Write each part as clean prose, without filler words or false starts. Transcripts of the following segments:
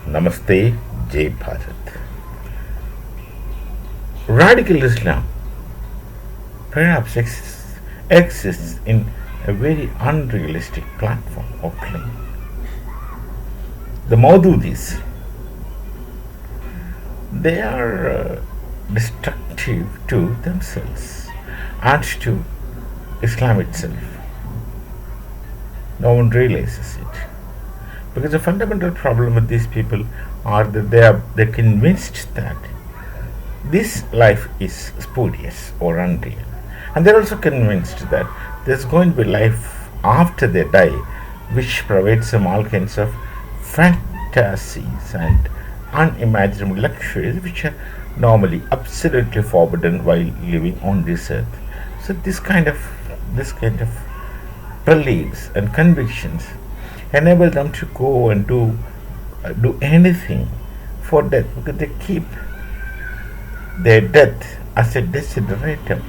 Namaste, Jai Bharat. Radical Islam perhaps exists in a very unrealistic platform or claim. The Maududis, they are destructive to themselves and to Islam itself. No one realizes it. Because the fundamental problem with these people are that they're convinced that this life is spurious or unreal. And they're also convinced that there's going to be life after they die, which provides them all kinds of fantasies and unimaginable luxuries which are normally absolutely forbidden while living on this earth. So this kind of beliefs and convictions enable them to go and do anything for death, because they keep their death as a desideratum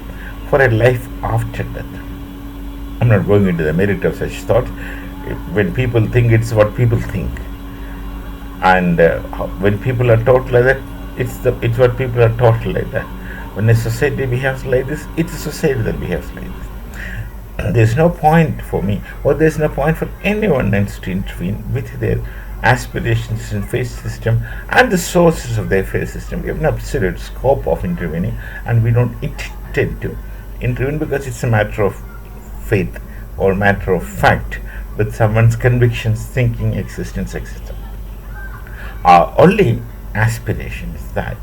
for a life after death. I'm not going into the merit of such thoughts. When people think, it's what people think, and when people are taught like that, it's what people are taught like that. When a society behaves like this, it's a society that behaves like this. There's no point for me, or there's no point for anyone else to intervene with their aspirations and faith system and the sources of their faith system. We have an absolute scope of intervening, and we don't intend to intervene because it's a matter of faith or matter of fact with someone's convictions, thinking, existence, etc. Our only aspiration is that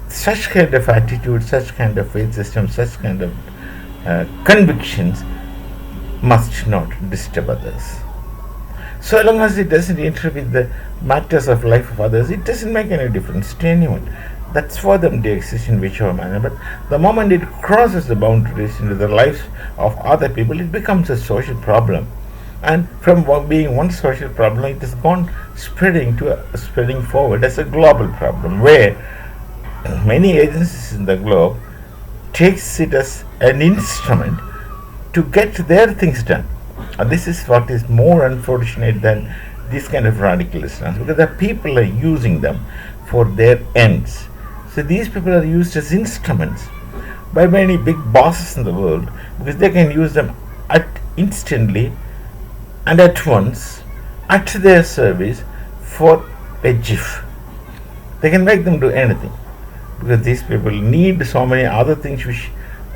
such kind of attitude, such kind of faith system, such kind of convictions must not disturb others. So long as it doesn't interfere with the matters of life of others, it doesn't make any difference to anyone. That's for them to exist in whichever manner. But the moment it crosses the boundaries into the lives of other people, it becomes a social problem. And from being one social problem, it has gone spreading forward as a global problem, where many agencies in the globe takes it as an instrument to get their things done. And this is what is more unfortunate than this kind of radical Islam, because the people are using them for their ends. So these people are used as instruments by many big bosses in the world, because they can use them instantly and at once at their service for a jiff. They can make them do anything, because these people need so many other things which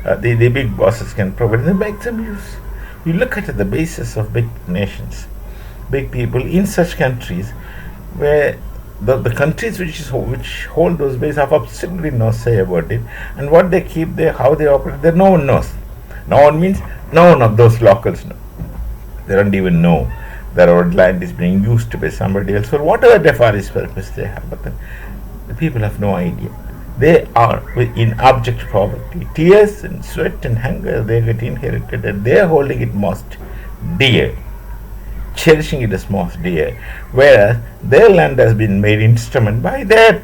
the big bosses can provide, and they make them use. You look at the basis of big nations, big people in such countries where the countries which hold those bases have absolutely no say about it, and what they keep there, how they operate there, no one knows. No one means no one of those locals know. They don't even know that our land is being used by somebody else for whatever nefarious purpose they have. But the people have no idea. They are in abject poverty. Tears and sweat and hunger they get inherited, and they are holding it most dear, cherishing it as most dear, whereas their land has been made instrument by their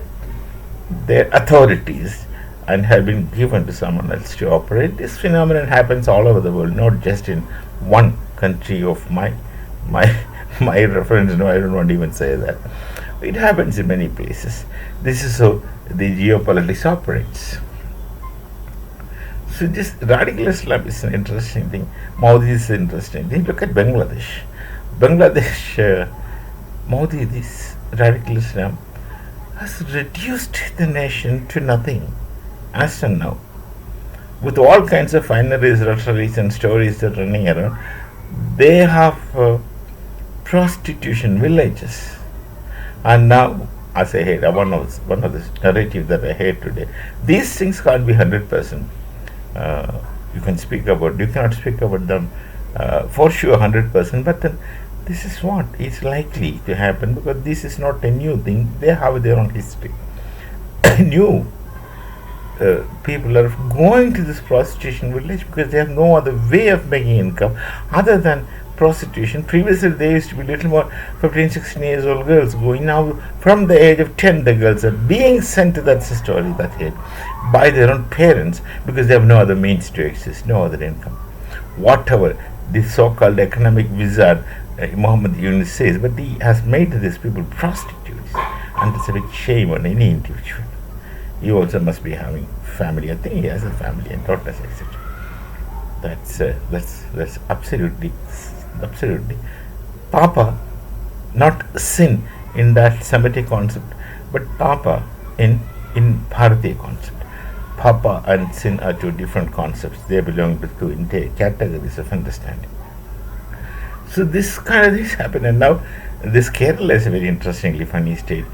authorities and have been given to someone else to operate. This phenomenon happens all over the world, not just in one country of my reference. No, I don't want to even say that. It happens in many places. This is how the geopolitics operates. So this radical Islam is an interesting thing. Modi is an interesting thing. Look at Bangladesh. Modi, this radical Islam, has reduced the nation to nothing as of now. With all kinds of fineries, rhetorics and stories that are running around, they have prostitution villages. And now, as I heard, one of the narrative that I heard today, these things can't be 100%. You cannot speak about them for sure 100%, but then this is what is likely to happen, because this is not a new thing. They have their own history. New people are going to this prostitution village because they have no other way of making income other than prostitution. Previously there used to be little more 15, 16 years old girls going. Now from the age of 10 the girls are being sent to that story, that age, by their own parents, because they have no other means to exist, no other income. Whatever the so-called economic wizard Muhammad Yunus says, but he has made these people prostitutes, and it's a big shame on any individual. He also must be having family. I think he has a family and daughters, etc. That's absolutely Papa, not sin in that Semitic concept, but Papa in Bharatiya concept. Papa and sin are two different concepts. They belong to two entire categories of understanding. So this kind of things happen, and now this Kerala is a very interestingly funny state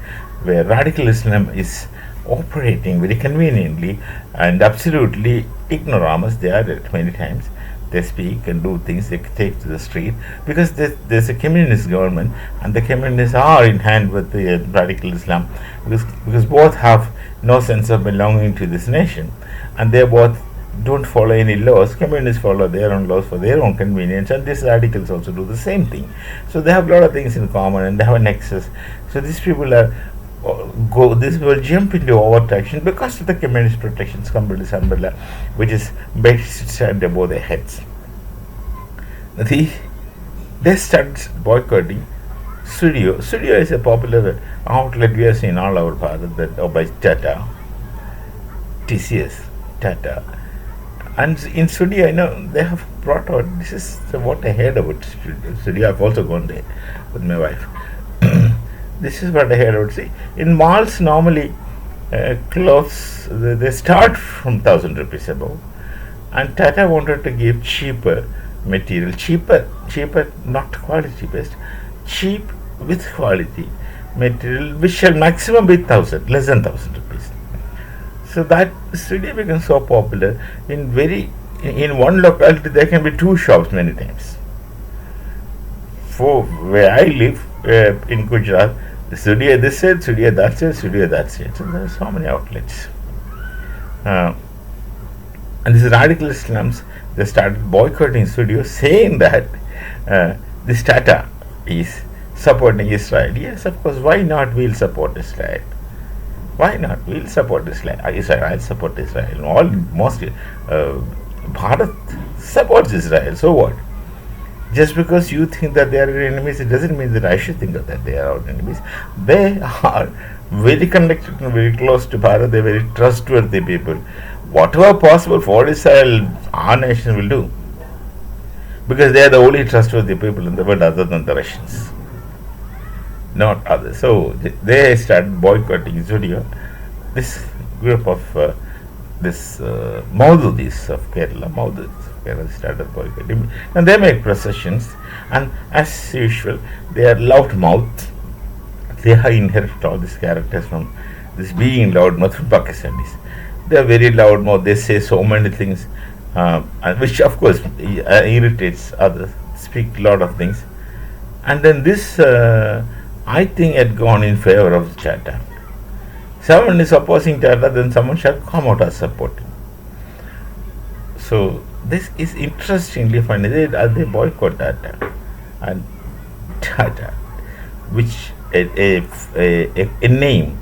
where radical Islam is operating very conveniently and absolutely ignoramus. They are at many times. They speak and do things. They take to the street because there's a communist government, and the communists are in hand with the radical Islam because both have no sense of belonging to this nation, and they both don't follow any laws. Communists follow their own laws for their own convenience, and these radicals also do the same thing. So they have a lot of things in common, and they have a nexus. So these people are this will jump into overt action because of the communist protections come with this umbrella, which is based above their heads. They started boycotting Zudio. Zudio is a popular outlet we have seen all over Bharat, that by Tata, TCS, Tata. And in Zudio, I know they have brought out, this is what I heard about Zudio. I've also gone there with my wife. This is what I heard about. See, in malls normally clothes they start from 1,000 rupees above, and Tata wanted to give cheaper material, cheaper, not quality based, cheap with quality material, which shall maximum be 1,000, less than 1,000 rupees. So that studio becomes so popular. In one locality there can be two shops many times. For where I live in Gujarat, the studio this side, studio that side, studio that side. So there are so many outlets. And these radical Islams, they started boycotting studios, saying that this Tata is supporting Israel. Yes, of course. Why not? We'll support Israel. Why not? We'll support Israel. I'll support Israel. Bharat supports Israel. So what? Just because you think that they are our enemies, it doesn't mean that I should think that they are our enemies. They are very connected and very close to Bharat. They are very trustworthy people. Whatever possible for Israel, our nation will do. Because they are the only trustworthy people in the world other than the Russians. Not others. So they started boycotting Zudio. This group of Maududis of Kerala, started boycotting, and they make processions, and as usual they are loud mouthed. They have inherited all these characters from this being loud mouth from Pakistanis. They are very loud mouth. They say so many things, which of course irritates others. Speak a lot of things, and then this I think had gone in favor of Tata. Someone is opposing Tata, then someone shall come out as supporting. So this is interestingly funny. They boycott Tata, and Tata, which a name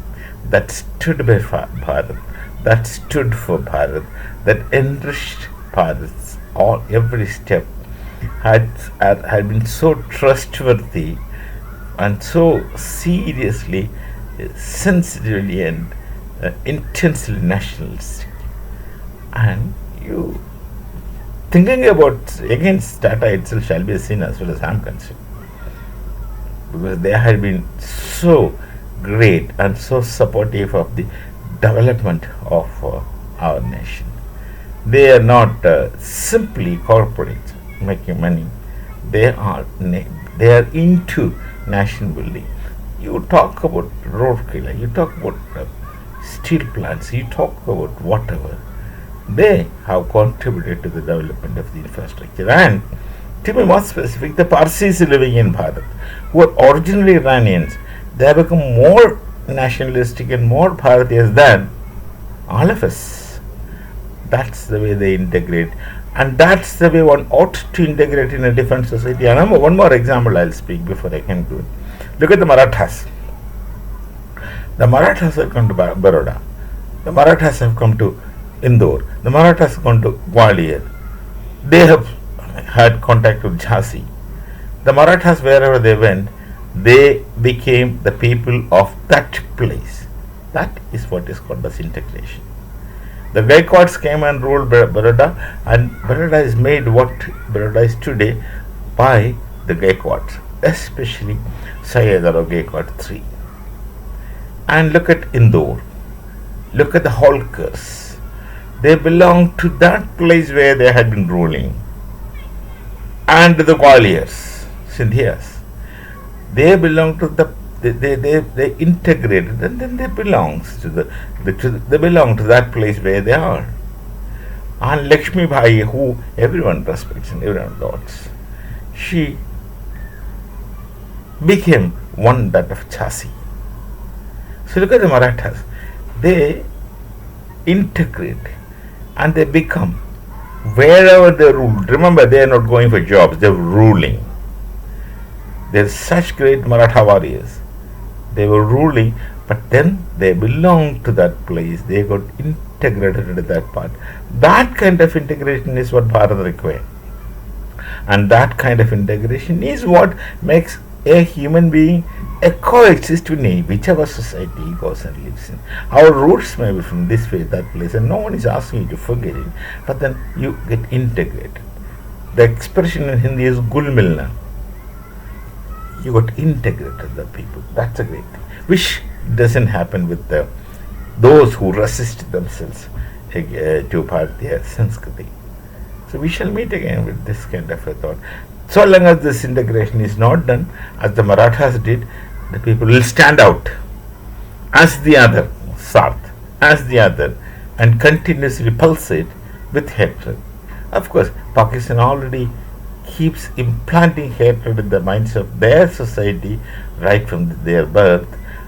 that stood by Bharat, that stood for Bharat, that enriched Bharat's every step, had been so trustworthy and so seriously, sensitively and intensely nationalistic. And you thinking about against Tata itself shall be a sin as well as I am concerned, because they had been so great and so supportive of the development of our nation. They are not simply corporates making money. They are into nation building. You talk about road killer, you talk about steel plants, you talk about whatever. They have contributed to the development of the infrastructure. And to be more specific, the Parsis living in Bharat, who are originally Iranians, they have become more nationalistic and more Bharatiyas than all of us. That's the way they integrate, and that's the way one ought to integrate in a different society. And one more example I'll speak before I conclude. Look at the Marathas. The Marathas have come to Baroda. The Marathas have come to Indore. The Marathas have gone to Gwalior. They have had contact with Jhansi. The Marathas, wherever they went, they became the people of that place. That is what is called as integration. The Gaikwads came and ruled Baroda, and Baroda is made what Baroda is today by the Gaikwads, especially Sayadaw Gaikwad III. And look at Indore. Look at the Holkars. They belong to that place where they had been ruling. And the Gwaliors, Sindhias. They belong to the they integrated, and then they belongs to they belong to that place where they are. And Lakshmi Bai, who everyone respects and everyone adores, she became one that of Chasi. So look at the Marathas. They integrate and they become wherever they rule. Remember, they are not going for jobs, they are ruling. They are such great Maratha warriors. They were ruling, but then they belonged to that place. They got integrated into that part. That kind of integration is what Bharat requires. And that kind of integration is what makes a human being coexist with whichever society he goes and lives in. Our roots may be from this way, that place, and no one is asking you to forget it, but then you get integrated. The expression in Hindi is Gul Milna. You got integrated the people. That's a great thing, which doesn't happen with those who resist themselves to Bharatiya Sanskriti. So we shall meet again with this kind of a thought. So long as this integration is not done, as the Marathas did, the people will stand out as the other, South, as the other, and continuously pulsate with hatred. Of course, Pakistan already keeps implanting hatred in the minds of their society right from their birth,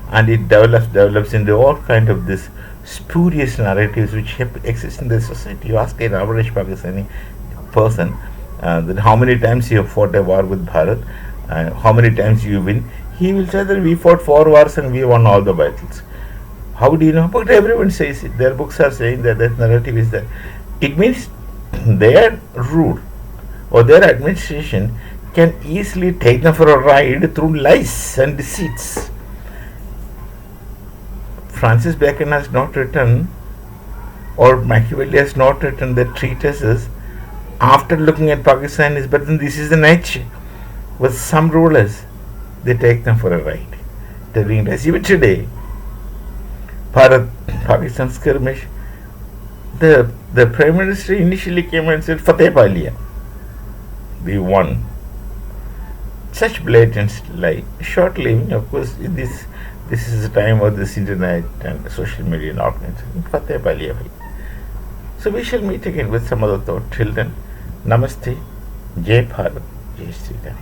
and it develops into all kind of this spurious narratives which exist in the society. You ask an average Pakistani person that how many times you have fought a war with Bharat, how many times you win, he will say that we fought 4 wars and we won all the battles. How do you know? But everyone says it. Their books are saying that that narrative is there. It means their rule or their administration can easily take them for a ride through lies and deceits. Francis Bacon has not written, or Machiavelli has not written, the treatises after looking at Pakistan is, but then this is the nature. With some rulers, they take them for a ride. They're doing this. Even today, Pakistan skirmish, the Prime Minister initially came and said, Fateh pa liya. We won. Such blatant lie. Short living, of course, this is the time of this internet and social media and organization. Fateh pa liya bhai. So we shall meet again with some other thought. Till then, Namaste, Jai Bharat, Jai Sri Ram.